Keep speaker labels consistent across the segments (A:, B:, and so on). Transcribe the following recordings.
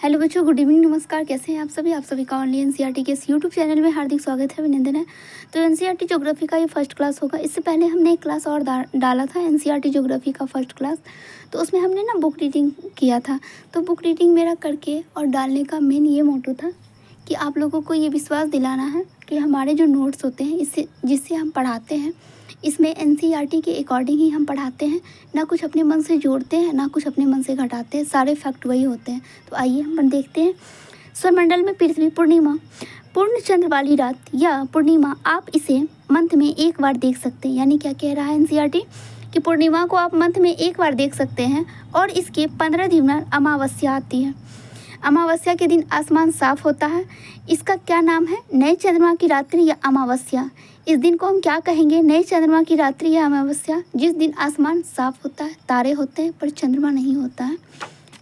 A: Hello बच्चों, good evening, नमस्कार। कैसे हैं आप सभी का ऑनलाइन एनसीईआरटी के इस यूट्यूब चैनल में हार्दिक स्वागत है, अभिनंदन है। तो एनसीईआरटी ज्योग्राफी का ये फर्स्ट क्लास होगा। इससे पहले हमने एक क्लास और डाला था एनसीईआरटी ज्योग्राफी का फर्स्ट क्लास। तो उसमें हमने ना बुक रीडिंग किया था। तो बुक रीडिंग मेरा करके और डालने का मेन ये मोटो था कि आप लोगों को ये विश्वास दिलाना है कि हमारे जो नोट्स होते हैं जिससे हम पढ़ाते हैं, इसमें एनसीईआरटी के अकॉर्डिंग ही हम पढ़ाते हैं। ना कुछ अपने मन से जोड़ते हैं, ना कुछ अपने मन से घटाते हैं, सारे फैक्ट वही होते हैं। तो आइए हम देखते हैं। सौरमंडल में पृथ्वी पूर्णिमा, पूर्ण चंद्र वाली रात या पूर्णिमा, आप इसे मंथ में एक बार देख सकते हैं। यानी क्या कह रहा है एनसीईआरटी कि पूर्णिमा को आप मंथ में एक बार देख सकते हैं। और इसके 15 दिन में अमावस्या आती है। अमावस्या के दिन आसमान साफ होता है। इसका क्या नाम है? नए चंद्रमा की रात्रि या अमावस्या। इस दिन को हम क्या कहेंगे? नए चंद्रमा की रात्रि या अमावस्या, जिस दिन आसमान साफ होता है, तारे होते हैं पर चंद्रमा नहीं होता है।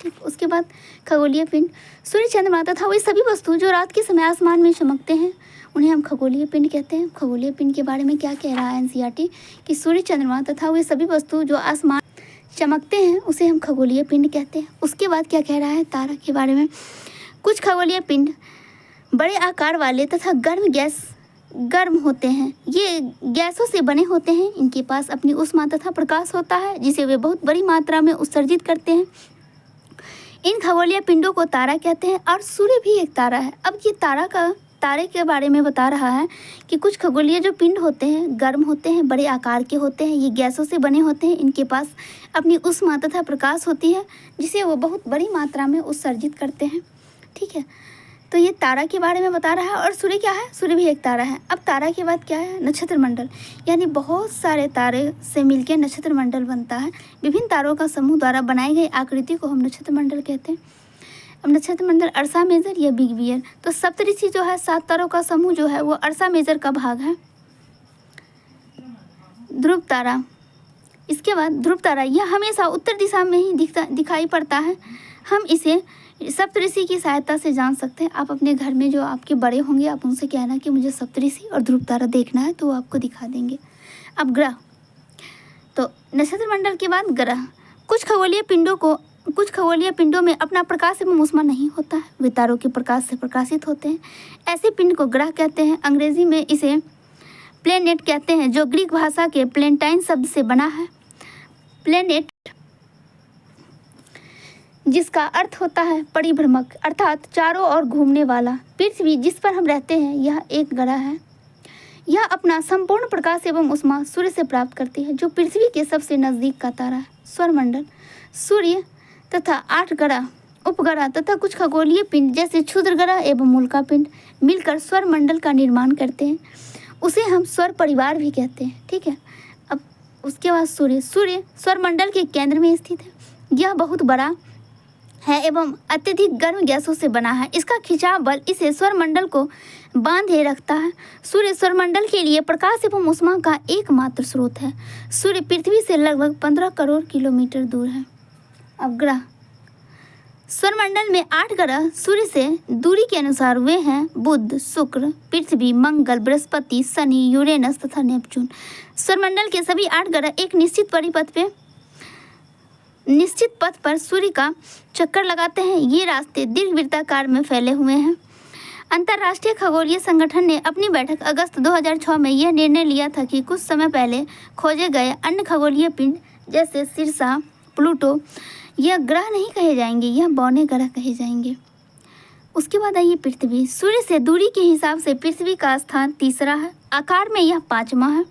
A: ठीक, उसके बाद खगोलीय पिंड, सूर्य, चंद्रमा तथा वे सभी वस्तु जो रात के समय आसमान में चमकते हैं उन्हें हम खगोलीय पिंड कहते हैं। खगोलीय पिंड के बारे में क्या कह रहा है एनसीईआरटी कि सूर्य, चंद्रमा तथा वे सभी वस्तु जो आसमान चमकते हैं उसे हम खगोलीय पिंड कहते हैं। उसके बाद क्या कह रहा है तारा के बारे में? कुछ खगोलीय पिंड बड़े आकार वाले तथा गर्म होते हैं। ये गैसों से बने होते हैं। इनके पास अपनी ऊष्मा तथा प्रकाश होता है जिसे वे बहुत बड़ी मात्रा में उत्सर्जित करते हैं। इन खगोलीय पिंडों को तारा कहते हैं। और सूर्य भी एक तारा है। अब ये तारे के बारे में बता रहा है कि कुछ खगोलीय जो पिंड होते हैं गर्म होते हैं, बड़े आकार के होते हैं, ये गैसों से बने होते हैं। इनके पास अपनी ऊष्मा तथा प्रकाश होती है जिसे वो बहुत बड़ी मात्रा में उत्सर्जित करते हैं। ठीक है, तो ये तारा के बारे में बता रहा है। और सूर्य क्या है? सूर्य भी एक तारा है। अब तारा के बाद क्या है? नक्षत्र मंडल, यानी बहुत सारे तारे से मिलकर नक्षत्र मंडल बनता है। विभिन्न तारों का समूह द्वारा बनाई गई आकृति को हम नक्षत्र मंडल कहते हैं। अब नक्षत्र मंडल अर्सा मेजर या बिग बियर, तो सप्तऋषि जो है 7 तारों का समूह जो है वो अर्सा मेजर का भाग है। ध्रुव तारा, इसके बाद ध्रुव तारा, यह हमेशा उत्तर दिशा में ही दिखाई पड़ता है। हम इसे सप्तऋषि की सहायता से जान सकते हैं। आप अपने घर में जो आपके बड़े होंगे आप उनसे कहना कि मुझे सप्तऋषि और ध्रुव तारा देखना है, तो वो आपको दिखा देंगे। अब ग्रह, तो नक्षत्र मंडल के बाद ग्रह। कुछ खगोलीय पिंडों में अपना प्रकाश एवं ऊष्मा नहीं होता है, वे तारों के प्रकाश से प्रकाशित होते हैं। ऐसे पिंड को ग्रह कहते हैं। अंग्रेजी में इसे प्लेनेट कहते हैं, जो ग्रीक भाषा के प्लेंटाइन शब्द से बना है। प्लेनेट जिसका अर्थ होता है परिभ्रमक, अर्थात चारों ओर घूमने वाला। पृथ्वी जिस पर हम रहते हैं यह एक ग्रह है। यह अपना संपूर्ण प्रकाश एवं ऊष्मा सूर्य से प्राप्त करती है, जो पृथ्वी के सबसे नज़दीक का तारा है। सौरमंडल, सूर्य तथा 8 ग्रह, उपग्रह तथा कुछ खगोलीय पिंड जैसे क्षुद्र ग्रह एवं उल्का पिंड मिलकर सौरमंडल का निर्माण करते हैं। उसे हम सौर परिवार भी कहते हैं। ठीक है, अब उसके बाद सूर्य सौरमंडल के केंद्र में स्थित है। यह बहुत बड़ा है एवं अत्यधिक गर्म गैसों से बना है। इसका खिंचाव बल इसे सौरमंडल को बांधे रखता है। सूर्य सौरमंडल के लिए प्रकाश एवं ऊष्मा का एकमात्र स्रोत है। सूर्य पृथ्वी से लगभग 15 करोड़ किलोमीटर दूर है। अब ग्रह, सौरमंडल में 8 ग्रह सूर्य से दूरी के अनुसार वे हैं बुध, शुक्र, पृथ्वी, मंगल, बृहस्पति, शनि, यूरेनस तथा नेपच्यून। सौरमंडल के सभी 8 ग्रह एक निश्चित पथ पर सूर्य का चक्कर लगाते हैं। ये रास्ते दीर्घवृत्ताकार में फैले हुए हैं। अंतर्राष्ट्रीय खगोलीय संगठन ने अपनी बैठक अगस्त 2006 में यह निर्णय लिया था कि कुछ समय पहले खोजे गए अन्य खगोलीय पिंड जैसे सिरसा, प्लूटो, यह ग्रह नहीं कहे जाएंगे, यह बौने ग्रह कहे जाएंगे। उसके बाद आइए पृथ्वी। सूर्य से दूरी के हिसाब से पृथ्वी का स्थान तीसरा है। आकार में यह 5वां है।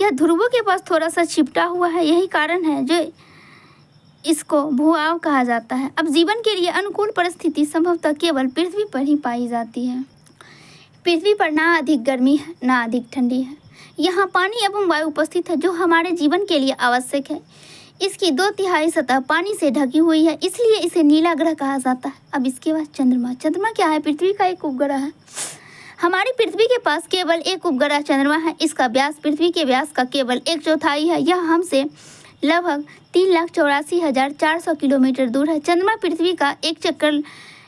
A: यह ध्रुवों के पास थोड़ा सा चिपटा हुआ है। यही कारण है जो इसको भूआव कहा जाता है। अब जीवन के लिए अनुकूल परिस्थिति संभवतः केवल पृथ्वी पर ही पाई जाती है। पृथ्वी पर ना अधिक गर्मी है ना अधिक ठंडी है। यहाँ पानी एवं वायु उपस्थित है जो हमारे जीवन के लिए आवश्यक है। इसकी 2/3 सतह पानी से ढकी हुई है, इसलिए इसे नीला ग्रह कहा जाता है। अब इसके बाद चंद्रमा। चंद्रमा क्या है? पृथ्वी का एक उपग्रह है। हमारी पृथ्वी के पास केवल एक उपग्रह चंद्रमा है। इसका व्यास पृथ्वी के व्यास का केवल 1/4 है। यह हमसे लगभग 3,84,400 किलोमीटर दूर है। चंद्रमा पृथ्वी का एक चक्कर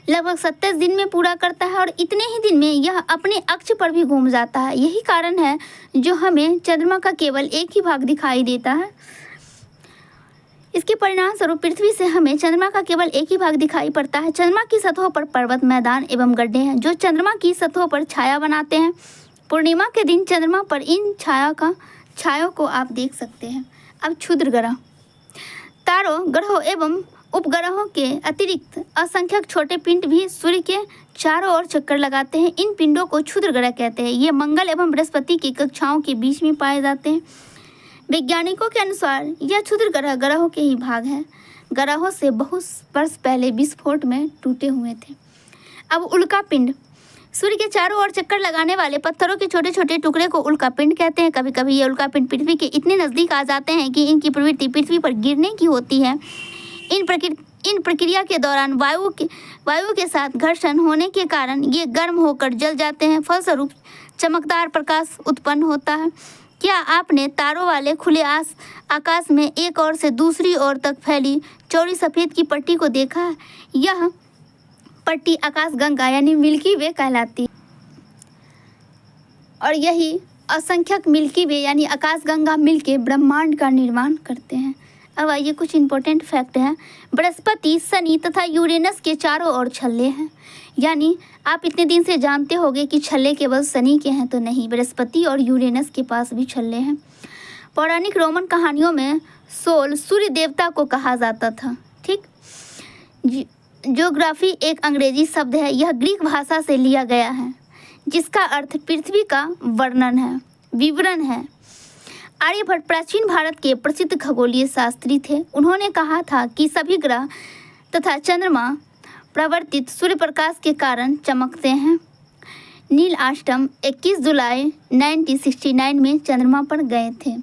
A: लगभग 27 दिन में पूरा करता है और इतने ही दिन में यह अपने अक्ष पर भी घूम जाता है। यही कारण है जो हमें चंद्रमा का केवल एक ही भाग दिखाई देता है। इसके परिणाम स्वरूप पृथ्वी से हमें चंद्रमा का केवल एक ही भाग दिखाई पड़ता है। चंद्रमा की सतहों पर पर्वत, मैदान एवं गड्ढे हैं जो चंद्रमा की सतहों पर छाया बनाते हैं। पूर्णिमा के दिन चंद्रमा पर इन छायों को आप देख सकते हैं। अब क्षुद्र ग्रह। तारों, ग्रहों एवं उपग्रहों के अतिरिक्त असंख्यक छोटे पिंड भी सूर्य के चारों ओर चक्कर लगाते हैं। इन पिंडों को क्षुद्र ग्रह कहते हैं। ये मंगल एवं बृहस्पति की कक्षाओं के बीच में पाए जाते हैं। वैज्ञानिकों के अनुसार यह क्षुद्र ग्रह ग्रहों के ही भाग हैं। ग्रहों से बहुत वर्ष पहले विस्फोट में टूटे हुए थे। अब उल्का पिंड। सूर्य के चारों ओर चक्कर लगाने वाले पत्थरों के छोटे छोटे टुकड़े को उल्का पिंड कहते हैं। कभी कभी ये उल्का पिंड पृथ्वी के इतने नज़दीक आ जाते हैं कि इनकी प्रवृत्ति पृथ्वी पर गिरने की होती है। इन प्रक्रिया के दौरान वायु के साथ घर्षण होने के कारण ये गर्म होकर जल जाते हैं। फलस्वरूप चमकदार प्रकाश उत्पन्न होता है। क्या आपने तारों वाले खुले आकाश में एक ओर से दूसरी ओर तक फैली चौड़ी सफ़ेद की पट्टी को देखा है? यह पट्टी आकाशगंगा यानी मिल्की वे कहलाती है और यही असंख्यक मिल्की वे यानी आकाशगंगा मिलके ब्रह्मांड का निर्माण करते हैं। अब आइए कुछ इंपॉर्टेंट फैक्ट हैं। बृहस्पति, शनि तथा यूरेनस के चारों ओर छल्ले हैं। यानी आप इतने दिन से जानते होंगे कि छल्ले केवल शनि के हैं, तो नहीं, बृहस्पति और यूरेनस के पास भी छल्ले हैं। पौराणिक रोमन कहानियों में सोल सूर्य देवता को कहा जाता था। ठीक। ज्योग्राफी एक अंग्रेजी शब्द है। यह ग्रीक भाषा से लिया गया है जिसका अर्थ पृथ्वी का विवरण है। आर्यभट्ट प्राचीन भारत के प्रसिद्ध खगोलीय शास्त्री थे। उन्होंने कहा था कि सभी ग्रह तथा चंद्रमा प्रवर्तित सूर्य प्रकाश के कारण चमकते हैं। नील आर्मस्ट्रांग 21 जुलाई 1969 में चंद्रमा पर गए थे।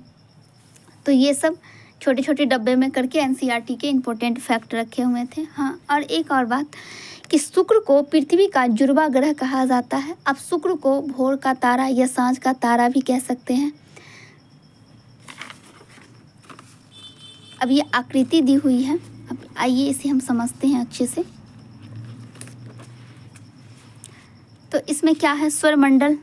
A: तो ये सब छोटे छोटे डब्बे में करके एनसीईआरटी के इम्पोर्टेंट फैक्ट रखे हुए थे। हाँ, और एक और बात कि शुक्र को पृथ्वी का जुड़वा ग्रह कहा जाता है। अब शुक्र को भोर का तारा या सांझ का तारा भी कह सकते हैं। अब ये आकृति दी हुई है। अब आइए इसे हम समझते हैं अच्छे से। तो इसमें क्या है? सौरमंडल।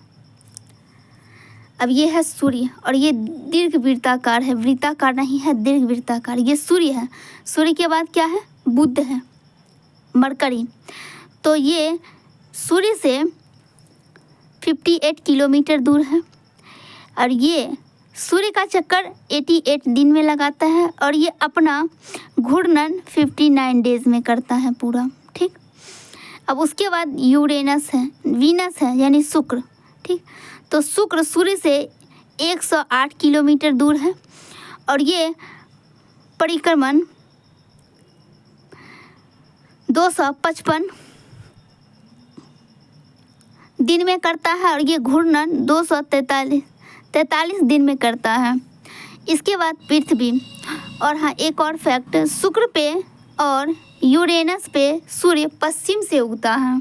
A: अब ये है सूर्य और ये दीर्घ वृत्ताकार है, वृत्ताकार नहीं है, दीर्घ वृत्ताकार। ये सूर्य है। सूर्य के बाद क्या है? बुध है, मरकरी। तो ये सूर्य से 58 किलोमीटर दूर है और ये सूर्य का चक्कर 88 दिन में लगाता है और ये अपना घूर्णन 59 डेज में करता है पूरा। ठीक। अब उसके बाद यूरेनस है, वीनस है यानी शुक्र। ठीक। तो शुक्र सूर्य से 108 किलोमीटर दूर है और ये परिक्रमण 255 दिन में करता है और ये घूर्णन 243 दिन में करता है। इसके बाद पृथ्वी। और हाँ, एक और फैक्ट, शुक्र पे और यूरेनस पे सूर्य पश्चिम से उगता है।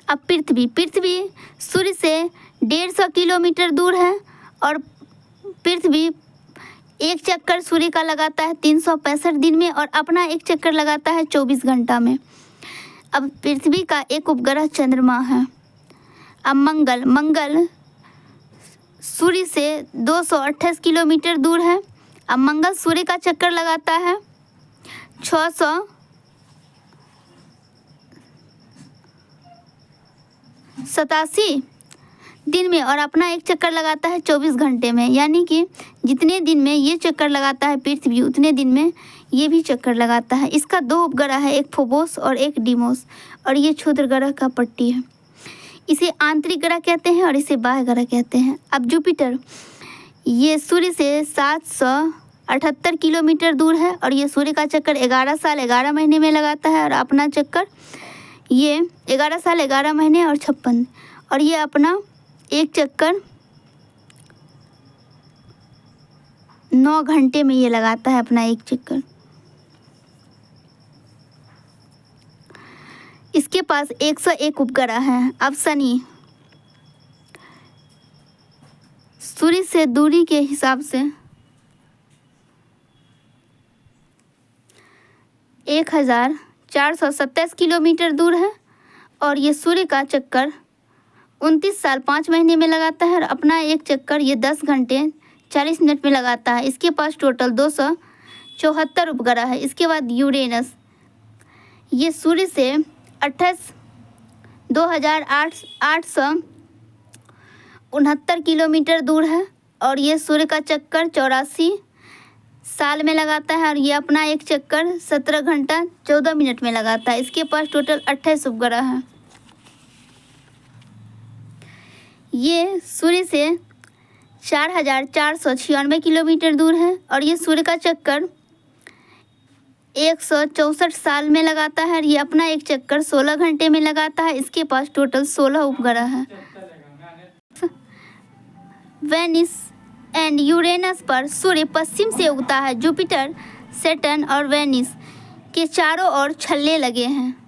A: अब पृथ्वी सूर्य से 150 किलोमीटर दूर है और पृथ्वी एक चक्कर सूर्य का लगाता है 365 दिन में और अपना एक चक्कर लगाता है 24 घंटा में। अब पृथ्वी का एक उपग्रह चंद्रमा है। अब मंगल सूर्य से 228 किलोमीटर दूर है। अब मंगल सूर्य का चक्कर लगाता है 687 दिन में और अपना एक चक्कर लगाता है 24 घंटे में। यानी कि जितने दिन में ये चक्कर लगाता है पृथ्वी, उतने दिन में ये भी चक्कर लगाता है। इसका 2 उपग्रह है, एक फोबोस और एक डीमोस, और ये क्षुद्र ग्रह का पट्टी है। इसे आंतरिक ग्रह कहते हैं और इसे बाह्य ग्रह कहते हैं। अब जुपिटर, ये सूर्य से 778 किलोमीटर दूर है और ये सूर्य का चक्कर 11 साल 11 महीने में लगाता है और अपना चक्कर ये 11 साल 11 महीने और 56, और ये अपना एक चक्कर 9 घंटे में ये लगाता है अपना एक चक्कर। इसके पास 101 उपग्रह हैं। अब शनि, सूर्य से दूरी के हिसाब से 1427 किलोमीटर दूर है और ये सूर्य का चक्कर 29 साल 5 महीने में लगाता है और अपना एक चक्कर ये 10 घंटे 40 मिनट में लगाता है। इसके पास टोटल 74 उपग्रह है। इसके बाद यूरेनस, ये सूर्य से 28,869 किलोमीटर दूर है और ये सूर्य का चक्कर 84 साल में लगाता है और ये अपना एक चक्कर 17 घंटा 14 मिनट में लगाता है। इसके पास टोटल 28 उपग्रह हैं। ये सूर्य से 4,496 किलोमीटर दूर है और ये सूर्य का चक्कर 164 साल में लगाता है और ये अपना एक चक्कर 16 घंटे में लगाता है। इसके पास टोटल 16 उपग्रह हैं। वेनिस एंड यूरेनस पर सूर्य पश्चिम से उगता है। जुपिटर, सैटर्न और वेनिस के चारों ओर छल्ले लगे हैं।